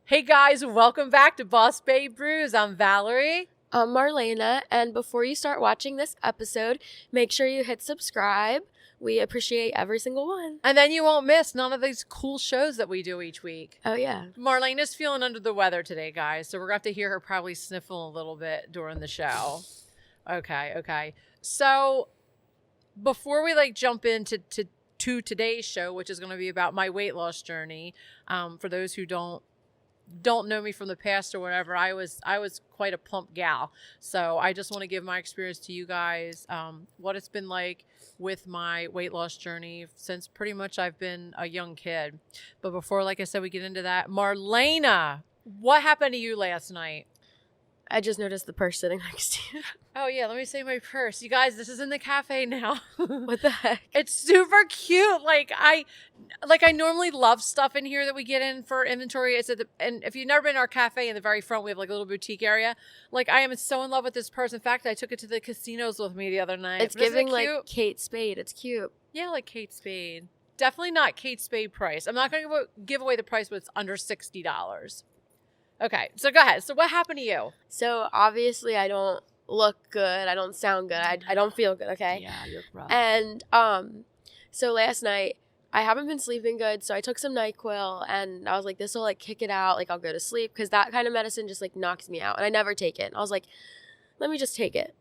Hey guys, welcome back to Boss Babe Brews. I'm Valerie. I'm Marlena, and before you start watching this episode, make sure you hit subscribe. We appreciate every single one. And then you won't miss none of these cool shows that we do each week. Oh, yeah. Marlena's feeling under the weather today, guys, so we're going to have to hear her probably sniffling a little bit during the show. Okay. So before we jump into today's show, which is going to be about my weight loss journey, for those who don't know me from the past or whatever, I was quite a plump gal. So I just want to give my experience to you guys, what it's been like with my weight loss journey since pretty much I've been a young kid. But before, like I said, we get into that, Marlena, what happened to you last night? I just noticed the purse sitting next to you. Oh, yeah. Let me say my purse. You guys, this is in the cafe now. What the heck? It's super cute. I normally love stuff in here that we get in for inventory. And if you've never been to our cafe, in the very front, we have a little boutique area. I am so in love with this purse. In fact, I took it to the casinos with me the other night. It's giving Kate Spade. It's cute. Yeah, like Kate Spade. Definitely not Kate Spade price. I'm not going to give away the price, but it's under $60. Okay, so go ahead. So what happened to you? So obviously I don't look good. I don't sound good. I don't feel good, okay? Yeah, you're rough. And so last night I haven't been sleeping good, so I took some NyQuil and I was like, this will kick it out. I'll go to sleep because that kind of medicine just knocks me out and I never take it. And I was like, let me just take it.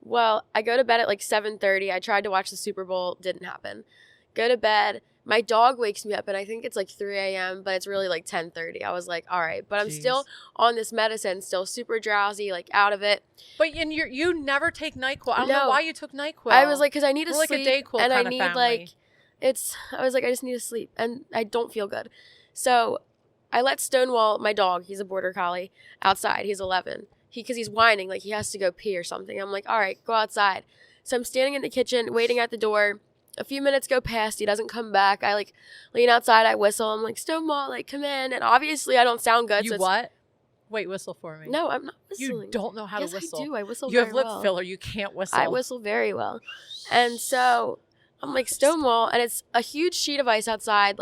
Well, I go to bed at 7:30. I tried to watch the Super Bowl. Didn't happen. Go to bed. My dog wakes me up, and I think it's 3 a.m., but it's really 10:30. I was like, all right. But I'm still on this medicine, still super drowsy, out of it. But you never take NyQuil. I don't know why you took NyQuil. I was because I need to sleep. We're a Dayquil and kind I need, of family. I was I just need to sleep, and I don't feel good. So I let Stonewall, my dog, he's a border collie, outside. He's 11. Because he's whining, he has to go pee or something. I'm like, all right, go outside. So I'm standing in the kitchen, waiting at the door. A few minutes go past. He doesn't come back. I lean outside. I whistle. I'm like, Stonewall, come in. And obviously I don't sound good. You what? Wait, whistle for me. No, I'm not whistling. You don't know how to whistle. Yes, I do. I whistle You very have lip well. filler. You can't whistle. I whistle very well. And so I'm like, Stonewall. And it's a huge sheet of ice outside.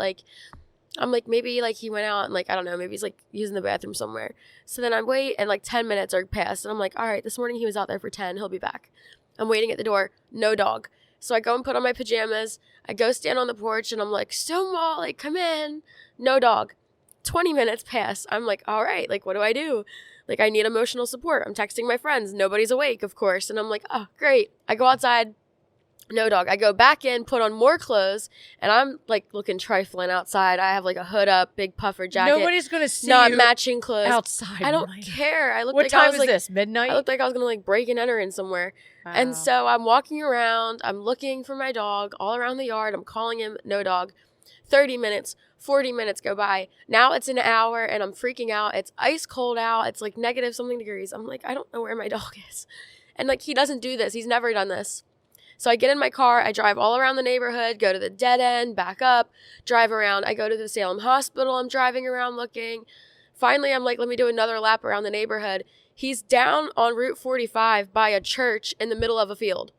I'm maybe he went out and I don't know. Maybe he's using the bathroom somewhere. So then I wait and 10 minutes are passed. And I'm like, all right, this morning he was out there for 10. He'll be back. I'm waiting at the door. No dog. So I go and put on my pajamas. I go stand on the porch and I'm like, Stonewall, come in. No dog. 20 minutes pass. I'm like, all right, what do I do? I need emotional support. I'm texting my friends. Nobody's awake, of course. And I'm like, oh, great. I go outside. No dog. I go back in, put on more clothes, and I'm looking trifling outside. I have a hood up, big puffer jacket. Nobody's going to see not you matching clothes. outside. I don't care. I look what like time I was is this? Midnight? I looked like I was going to break and enter in somewhere. Wow. And so I'm walking around. I'm looking for my dog all around the yard. I'm calling him. No dog. 30 minutes, 40 minutes go by. Now it's an hour and I'm freaking out. It's ice cold out. It's negative something degrees. I'm I don't know where my dog is. And he doesn't do this. He's never done this. So I get in my car, I drive all around the neighborhood, go to the dead end, back up, drive around. I go to the Salem Hospital. I'm driving around looking. Finally, I'm let me do another lap around the neighborhood. He's down on Route 45 by a church in the middle of a field.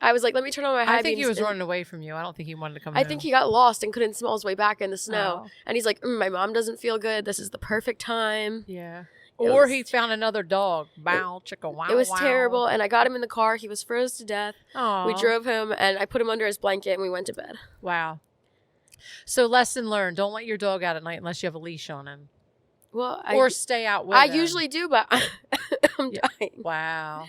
I was let me turn on my high beams. I think he was running away from you. I don't think he wanted to come home. I think he got lost and couldn't smell his way back in the snow. Oh. And he's my mom doesn't feel good. This is the perfect time. Yeah. Or he found another dog. Bow, chicka, wow, It was wow. terrible, and I got him in the car. He was froze to death. Aww. We drove him, and I put him under his blanket, and we went to bed. Wow. So lesson learned, don't let your dog out at night unless you have a leash on him. Well, Or stay out with I him. usually do, but I'm dying. Wow.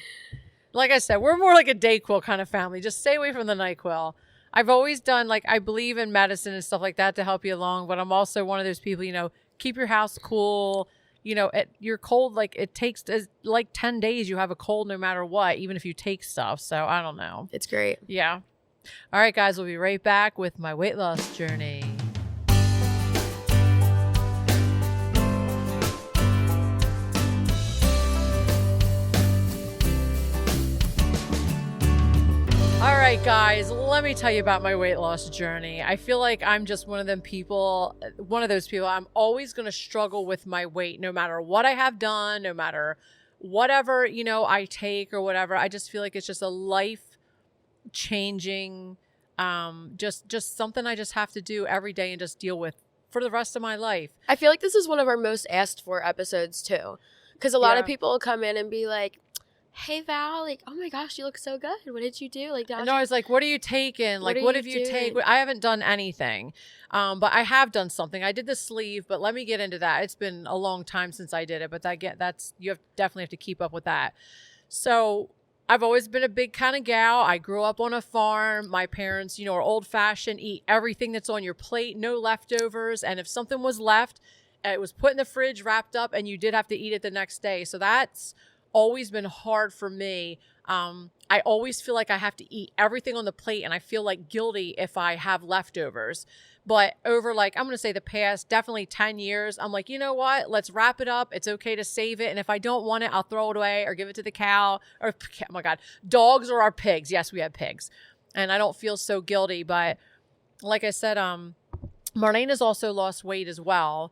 Like I said, we're more like a Dayquil kind of family. Just stay away from the NyQuil. I've always done, I believe in medicine and stuff like that to help you along, but I'm also one of those people, keep your house cool. You're cold, it takes 10 days you have a cold no matter what, even if you take stuff. So I don't know. It's great. Yeah. All right, guys, we'll be right back with my weight loss journey. All right, guys, let me tell you about my weight loss journey. I feel like I'm just one of those people, I'm always going to struggle with my weight no matter what I have done, no matter whatever, I take or whatever. I just feel like it's just a life changing, just something I just have to do every day and just deal with for the rest of my life. I feel like this is one of our most asked for episodes too. Because a lot of people will come in and be like, hey Val, like, oh my gosh, you look so good. What did you do? Like, no, I was like, what are you taking? Like, what have you taken? I haven't done anything. But I have done something. I did the sleeve, but let me get into that. It's been a long time since I did it, but definitely have to keep up with that. So I've always been a big kind of gal. I grew up on a farm. My parents, are old fashioned, eat everything that's on your plate, no leftovers. And if something was left, it was put in the fridge, wrapped up, and you did have to eat it the next day. So that's always been hard for me. I always feel like I have to eat everything on the plate, and I feel like guilty if I have leftovers. But over I'm going to say the past definitely 10 years, I'm like, you know what? Let's wrap it up. It's okay to save it. And if I don't want it, I'll throw it away or give it to the cow or, oh my God, dogs or our pigs. Yes, we have pigs. And I don't feel so guilty. But like I said, Marlena's also lost weight as well.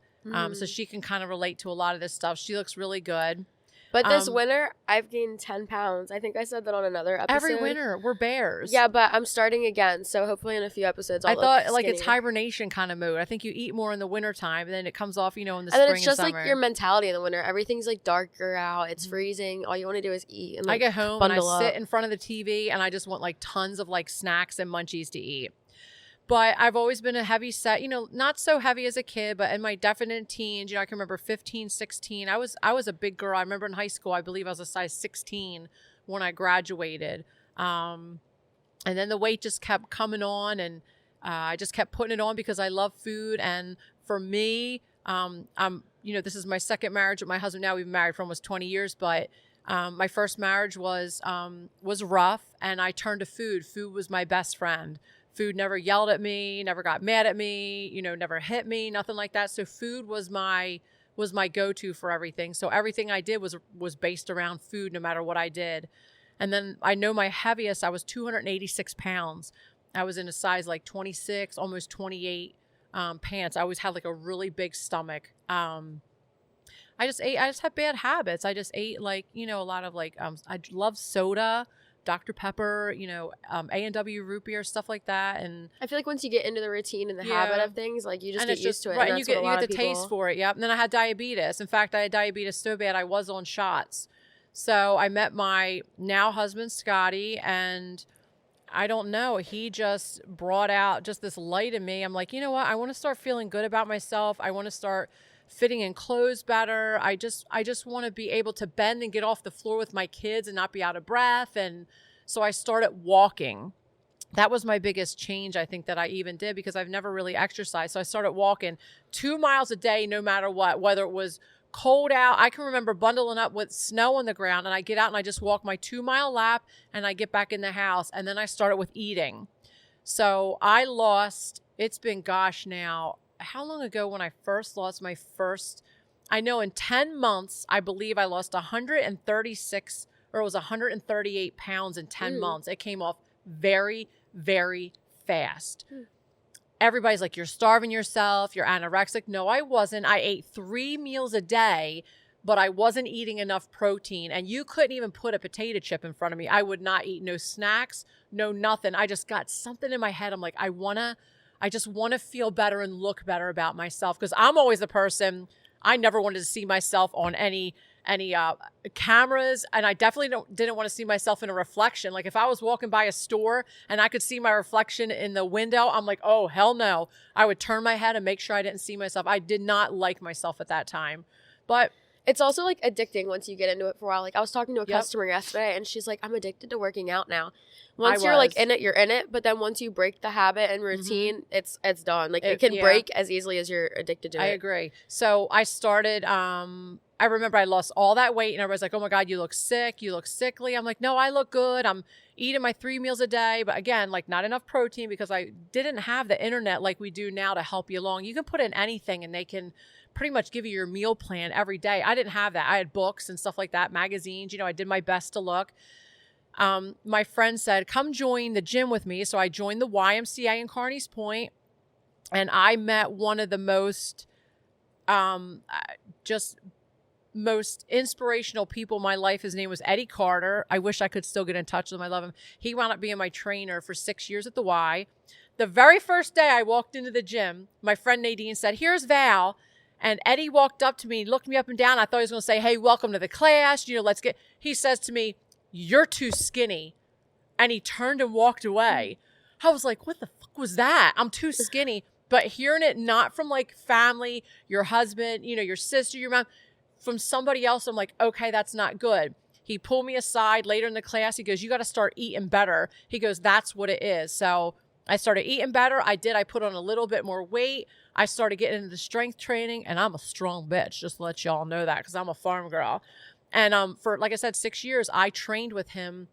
So she can kind of relate to a lot of this stuff. She looks really good. But this winter, I've gained 10 pounds. I think I said that on another episode. Every winter, we're bears. Yeah, but I'm starting again. So hopefully in a few episodes, I'll look skinny. It's hibernation kind of mode. I think you eat more in the wintertime, and then it comes off, in the spring and then summer. it's just like your mentality in the winter. Everything's like darker out. It's freezing. All you want to do is eat. And, I get home and I sit in front of the TV, and I just want tons of snacks and munchies to eat. But I've always been a heavy set, not so heavy as a kid, but in my definite teens, I can remember 15, 16. I was a big girl. I remember in high school, I believe I was a size 16 when I graduated. And then the weight just kept coming on, and I just kept putting it on because I love food. And for me, this is my second marriage with my husband. Now we've been married for almost 20 years, but my first marriage was rough, and I turned to food. Food was my best friend. Food never yelled at me, never got mad at me, never hit me, nothing like that. So food was my go-to for everything. So everything I did was based around food, no matter what I did. And then I know my heaviest, I was 286 pounds. I was in a size 26, almost 28 pants. I always had a really big stomach. I just had bad habits. I just ate a lot of I love soda, Dr. Pepper, A&W root beer, stuff like that. And I feel like once you get into the routine and the habit of things, you just get used to it. Right, and you get the taste for it. Yep. And then I had diabetes. In fact, I had diabetes so bad I was on shots. So I met my now husband, Scotty, and I don't know, he just brought out just this light in me. I'm like, you know what? I want to start feeling good about myself. I want to start fitting in clothes better. I just want to be able to bend and get off the floor with my kids and not be out of breath. And so I started walking. That was my biggest change, I think, that I even did, because I've never really exercised. So I started walking 2 miles a day, no matter what, whether it was cold out. I can remember bundling up with snow on the ground, and I get out and I just walk my 2-mile lap, and I get back in the house. And then I started with eating. So I lost, it's been, now, how long ago when I first lost my first, I know in 10 months, I believe I lost 136, or it was 138 pounds in 10 months. It came off very, very fast. Everybody's like, you're starving yourself, you're anorexic. No, I wasn't. I ate 3 meals a day, but I wasn't eating enough protein. And you couldn't even put a potato chip in front of me. I would not eat no snacks, no nothing. I just got something in my head. I'm like, I just want to feel better and look better about myself, because I'm always the person, I never wanted to see myself on any cameras, and I definitely didn't want to see myself in a reflection. If I was walking by a store and I could see my reflection in the window, I'm like, oh, hell no. I would turn my head and make sure I didn't see myself. I did not like myself at that time. But it's also addicting once you get into it for a while. I was talking to a customer yesterday, and she's like, I'm addicted to working out now. Once you're in it, you're in it. But then once you break the habit and routine, it's done. It can break as easily as you're addicted to it. I agree. So I started, I remember I lost all that weight, and everybody's like, oh my God, you look sick. You look sickly. I'm like, no, I look good. I'm eating my 3 meals a day. But again, not enough protein, because I didn't have the internet like we do now to help you along. You can put in anything and they can pretty much give you your meal plan every day. I didn't have that. I had books and stuff like that, magazines. I did my best to look. My friend said, come join the gym with me. So I joined the YMCA in Carneys Point, and I met one of the most most inspirational people in my life. His name was Eddie Carter. I wish I could still get in touch with him. I love him. He wound up being my trainer for 6 years at the Y. The very first day I walked into the gym, my friend Nadine said, here's Val. And Eddie walked up to me, looked me up and down. I thought he was going to say, hey, welcome to the class. He says to me, you're too skinny. And he turned and walked away. I was like, what the fuck was that? I'm too skinny. But hearing it not from like family, your husband, your sister, your mom, from somebody else, I'm like, okay, that's not good. He pulled me aside later in the class. He goes, you got to start eating better. He goes, that's what it is. So I started eating better. I put on a little bit more weight. I started getting into the strength training, and I'm a strong bitch, just to let y'all know that, because I'm a farm girl. And for, like I said, 6 years, I trained with him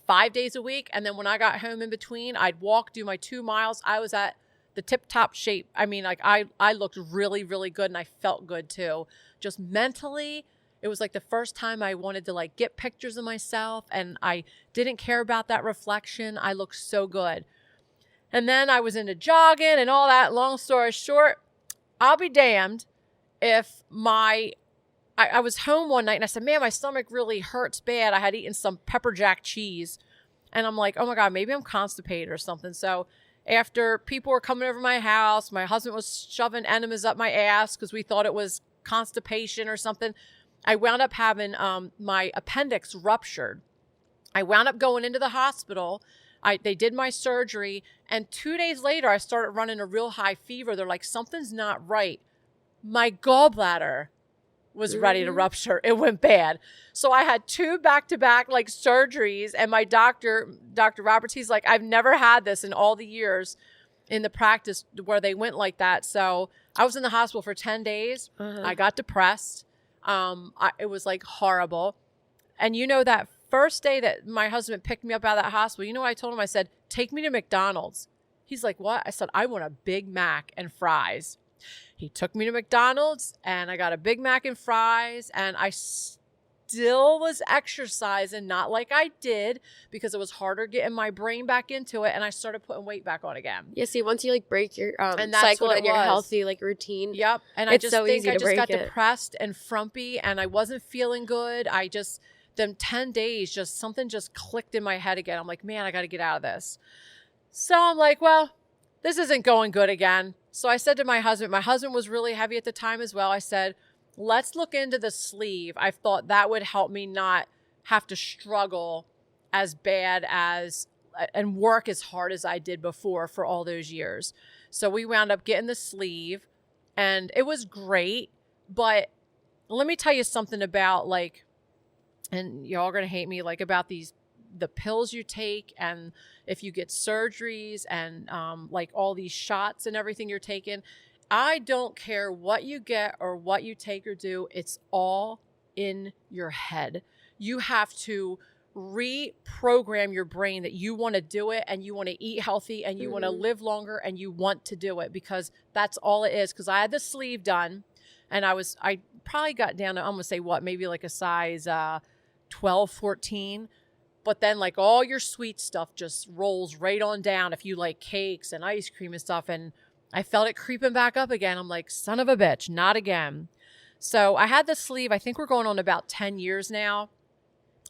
5 days a week. And then when I got home in between, I'd walk, do my 2 miles. I was at the tip-top shape. I mean, like I looked really, really good, and I felt good too. Just mentally, it was like the first time I wanted to like get pictures of myself, and I didn't care about that reflection. I looked so good. And then I was into jogging and all that. Long story short, I'll be damned if I was home one night and I said, man, my stomach really hurts bad. I had eaten some pepper jack cheese. And I'm like, oh my God, maybe I'm constipated or something. So after people were coming over my house, my husband was shoving enemas up my ass because we thought it was constipation or something. I wound up having my appendix ruptured. I wound up going into the hospital. They did my surgery, and 2 days later, I started running a real high fever. They're like, something's not right. My gallbladder was ready to rupture. It went bad. So I had 2 back-to-back like surgeries, and my Dr. Roberts, he's like, I've never had this in all the years in the practice where they went like that. So I was in the hospital for 10 days. I got depressed. It was like horrible. And that first day that my husband picked me up out of that hospital, what I told him? I said, take me to McDonald's. He's like, what? I said, I want a Big Mac and fries. He took me to McDonald's, and I got a Big Mac and fries, and I still was exercising, not like I did, because it was harder getting my brain back into it, and I started putting weight back on again. Yeah, see, once you like break your cycle and your healthy like routine. Yep. And I just got depressed and frumpy, and I wasn't feeling good. Them 10 days, something just clicked in my head again. I'm like, man, I got to get out of this. So I'm like, well, this isn't going good again. So I said to my husband was really heavy at the time as well. I said, let's look into the sleeve. I thought that would help me not have to struggle as bad as and work as hard as I did before for all those years. So we wound up getting the sleeve, and it was great. But let me tell you something about and y'all are going to hate me, about the pills you take, and if you get surgeries and all these shots and everything you're taking. I don't care what you get or what you take or do. It's all in your head. You have to reprogram your brain that you want to do it, and you want to eat healthy, and you want to live longer, and you want to do it, because that's all it is. Because I had the sleeve done, and I probably got down to, I'm going to say maybe like a size 12, 14. But then all your sweet stuff just rolls right on down if you like cakes and ice cream and stuff. And I felt it creeping back up again. I'm like, son of a bitch, not again. So I had the sleeve. I think we're going on about 10 years now.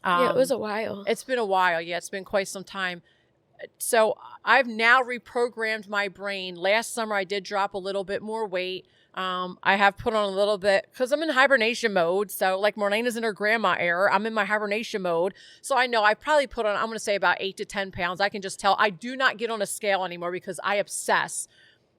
Yeah, it was a while. It's been a while. Yeah, it's been quite some time. So I've now reprogrammed my brain. Last summer, I did drop a little bit more weight. I have put on a little bit because I'm in hibernation mode. So like Marlena's in her grandma era, I'm in my hibernation mode. So I know I probably put on, I'm going to say about 8 to 10 pounds. I can just tell. I do not get on a scale anymore because I obsess.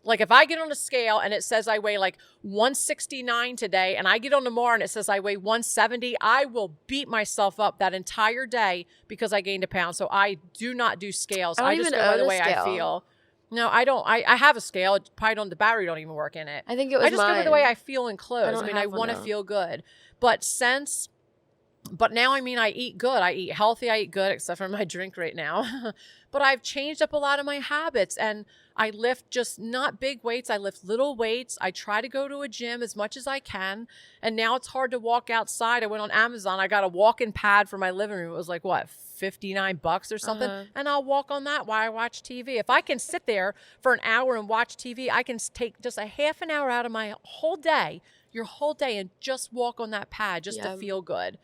Like if I get on a scale and it says I weigh 169 today, and I get on tomorrow and it says I weigh 170, I will beat myself up that entire day because I gained a pound. So I do not do scales. I just go by the way I feel. No, I don't. I have a scale. It probably the battery don't even work in it. I think it was I just go by the way I feel in clothes. I want to feel good. But now, I eat good. I eat healthy. I eat good, except for my drink right now. But I've changed up a lot of my habits, and I lift just not big weights. I lift little weights. I try to go to a gym as much as I can. And now it's hard to walk outside. I went on Amazon. I got a walk-in pad for my living room. It was $59 or something. And I'll walk on that while I watch TV. If I can sit there for an hour and watch TV, I can take just a half an hour out of my whole day, your whole day, and just walk on that pad just to feel good.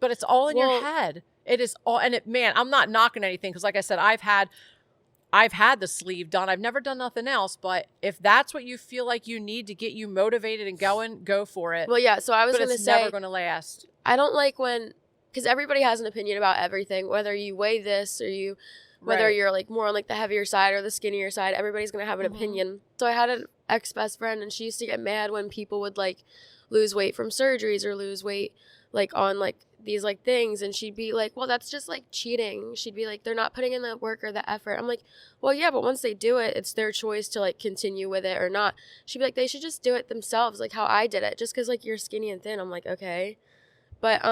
But it's all in your head. It is all, and man, I'm not knocking anything because like I said, I've had the sleeve done. I've never done nothing else. But if that's what you feel like you need to get you motivated and going, go for it. Well, yeah. So I was going to say, it's never going to last. I don't like because everybody has an opinion about everything, whether you weigh this or whether you're like more on like the heavier side or the skinnier side, everybody's going to have an opinion. So I had an ex-best friend, and she used to get mad when people would like lose weight from surgeries or lose weight like on like these like things, and she'd be like, well, that's just like cheating. She'd be like, they're not putting in the work or the effort. I'm like, well, yeah, but once they do it, it's their choice to like continue with it or not. She'd be like, they should just do it themselves, like how I did it, just because like you're skinny and thin. I'm like, okay, but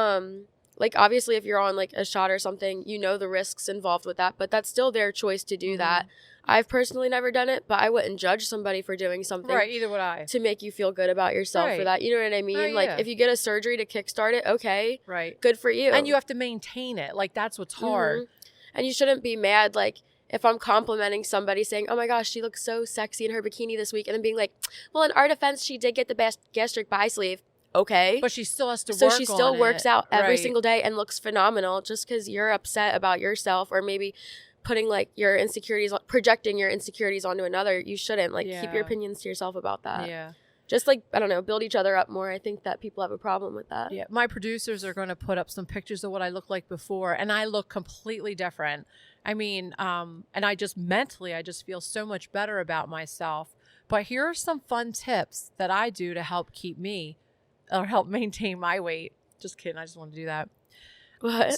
like obviously if you're on like a shot or something, you know the risks involved with that, but that's still their choice to do that. I've personally never done it, but I wouldn't judge somebody for doing something. Right, either would I. To make you feel good about yourself for that. You know what I mean? Right, like, yeah. if you get a surgery to kickstart it, okay. Right. Good for you. And you have to maintain it. Like, that's what's hard. And you shouldn't be mad, like, if I'm complimenting somebody saying, oh my gosh, she looks so sexy in her bikini this week, and then being like, well, in our defense, she did get the best gastric sleeve. Okay. But she still has to so work she still on works it. out every single day and looks phenomenal. Just because you're upset about yourself, or maybe putting like your insecurities, projecting your insecurities onto another, you shouldn't. Like, keep your opinions to yourself about that. Yeah. Just like, I don't know, build each other up more. I think that people have a problem with that. Yeah. My producers are going to put up some pictures of what I looked like before, and I look completely different. I mean, and I just mentally, I just feel so much better about myself. But here are some fun tips that I do to help keep me or help maintain my weight. Just kidding. I just want to do that. What?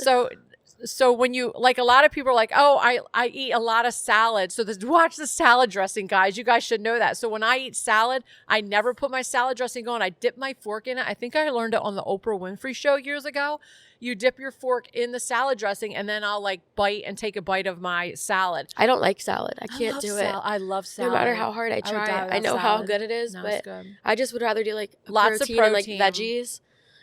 So when you, like, a lot of people are like, oh, I eat a lot of salad. So watch the salad dressing, guys. You guys should know that. So when I eat salad, I never put my salad dressing on. I dip my fork in it. I think I learned it on the Oprah Winfrey show years ago. You dip your fork in the salad dressing, and then I'll like bite and take a bite of my salad. I don't like salad. I can't do it. I love salad. No matter how hard I try. I know how good it is, but I just would rather do like lots of protein and like veggies.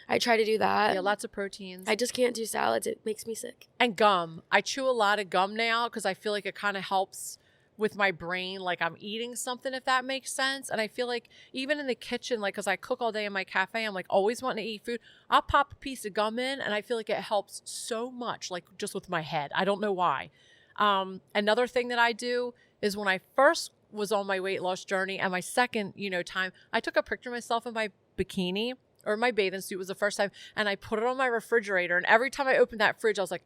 I try to do that. Yeah, lots of proteins. I just can't do salads. It makes me sick. And gum. I chew a lot of gum now because I feel like it kind of helps with my brain, like I'm eating something, if that makes sense. And I feel like even in the kitchen, like, because I cook all day in my cafe, I'm like always wanting to eat food. I'll pop a piece of gum in, and I feel like it helps so much, like just with my head. I don't know why. Another thing that I do is when I first was on my weight loss journey, and my second, time, I took a picture of myself in my bikini, or my bathing suit was the first time, and I put it on my refrigerator. And every time I opened that fridge, I was like,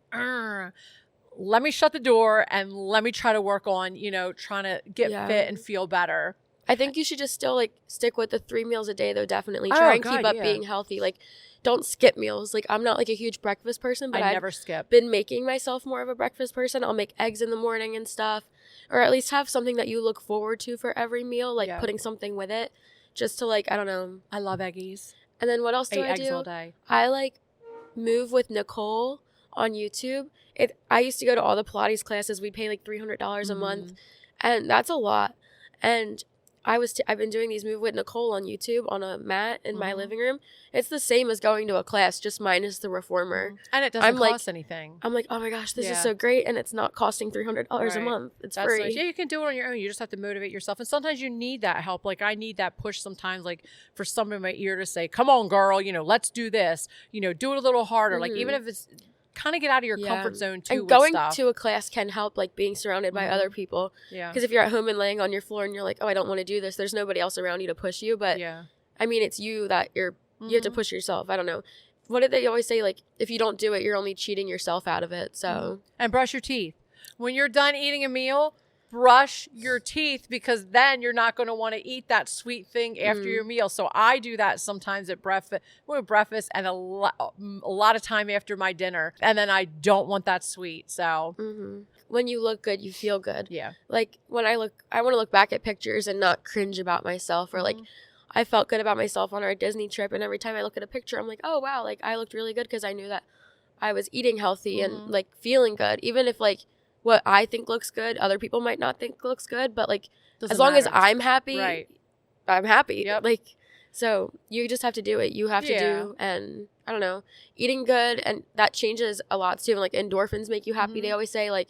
let me shut the door and let me try to work on, trying to get fit and feel better. I think you should just still like stick with the 3 meals a day, though. Definitely try and keep up being healthy. Like, don't skip meals. Like, I'm not like a huge breakfast person, but I never skip. Been making myself more of a breakfast person. I'll make eggs in the morning and stuff, or at least have something that you look forward to for every meal, like putting something with it, just to like, I don't know. I love eggies. And then what else do I do? Eggs all day. I like Move with Nicole on YouTube. I used to go to all the Pilates classes. We'd pay like $300 a month, and that's a lot. And I've been doing these Move with Nicole on YouTube on a mat in my living room. It's the same as going to a class, just minus the reformer. And it doesn't cost anything. I'm like, oh my gosh, this is so great, and it's not costing $300 a month. It's free. Nice. Yeah, you can do it on your own. You just have to motivate yourself. And sometimes you need that help. Like, I need that push sometimes, like for someone in my ear to say, come on, girl, let's do this. Do it a little harder. Like, even if it's kind of get out of your comfort zone too. And going to a class can help, like being surrounded by other people. Yeah. Because if you're at home and laying on your floor and you're like, oh, I don't want to do this, there's nobody else around you to push you. But I mean, it's you that you have to push yourself. I don't know. What did they always say? Like, if you don't do it, you're only cheating yourself out of it. So and brush your teeth when you're done eating a meal. Brush your teeth, because then you're not going to want to eat that sweet thing after your meal. So I do that sometimes at breakfast and a lot of time after my dinner. And then I don't want that sweet. So when you look good, you feel good. Yeah. Like when I want to look back at pictures and not cringe about myself, or like I felt good about myself on our Disney trip. And every time I look at a picture, I'm like, oh, wow, like I looked really good because I knew that I was eating healthy and like feeling good. Even if like what I think looks good, other people might not think looks good, but like as long as I'm happy, I'm happy. Yep. Like, so you just have to do it. You have to do, and I don't know, eating good, and that changes a lot too. And like endorphins make you happy. They always say like,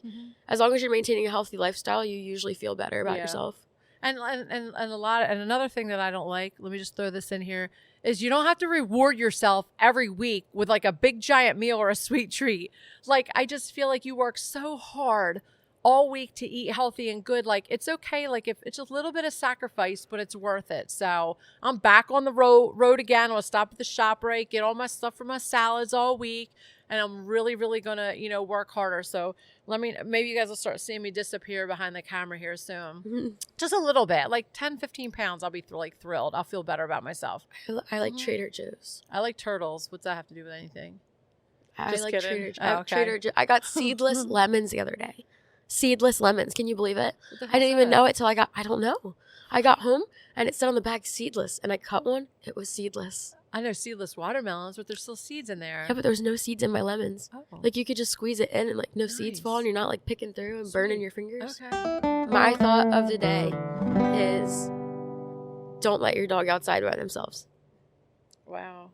as long as you're maintaining a healthy lifestyle, you usually feel better about yourself. And another thing that I don't like, let me just throw this in here, is you don't have to reward yourself every week with like a big giant meal or a sweet treat. Like, I just feel like you work so hard all week to eat healthy and good, like it's okay. Like if it's a little bit of sacrifice, but it's worth it. So I'm back on the road again. I'll stop at the ShopRite, get all my stuff for my salads all week. And I'm really, really going to, work harder. So maybe you guys will start seeing me disappear behind the camera here soon. Just a little bit, like 10, 15 pounds. I'll be thrilled. I'll feel better about myself. I like Trader Joe's. I like turtles. What's that have to do with anything? I like kidding. Trader Joe's. Oh, okay. Trader Joe's. I got seedless lemons the other day. Seedless lemons. Can you believe it? What the I hell's didn't even that? know it till I don't know. I got home and it said on the bag seedless and I cut one. It was seedless. I know seedless watermelons, but there's still seeds in there. Yeah, but there's no seeds in my lemons. Oh. Like you could just squeeze it in and like no seeds Nice. fall and you're not like picking through and burning your fingers. Okay. My thought of the day is don't let your dog outside by themselves. Wow.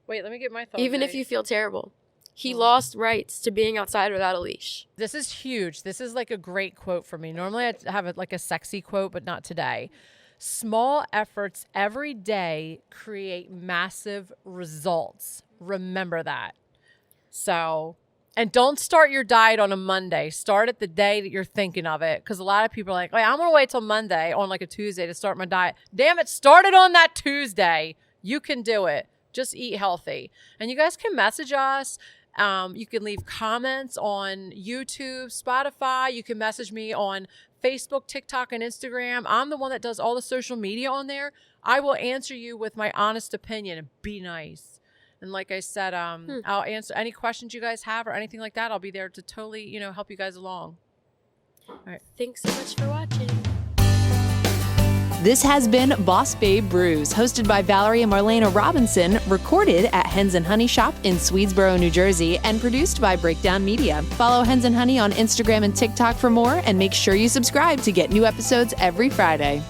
Wait, let me get my thought. Even if you feel terrible. He lost rights to being outside without a leash. This is huge. This is like a great quote for me. Normally I have a sexy quote, but not today. Small efforts every day create massive results. Remember that. So, and don't start your diet on a Monday. Start it the day that you're thinking of it. Because a lot of people are like, I'm going to wait till Monday on like a Tuesday to start my diet. Damn it, start it on that Tuesday. You can do it. Just eat healthy. And you guys can message us. You can leave comments on YouTube, Spotify. You can message me on Facebook, TikTok, and Instagram. I'm the one that does all the social media on there. I will answer you with my honest opinion and be nice. And like I said, I'll answer any questions you guys have or anything like that. I'll be there to totally, help you guys along. All right. Thanks so much for watching. This has been Boss Babe Brews, hosted by Valerie and Marlena Robinson, recorded at Hens and Honey Shop in Swedesboro, New Jersey, and produced by Breakdown Media. Follow Hens and Honey on Instagram and TikTok for more, and make sure you subscribe to get new episodes every Friday.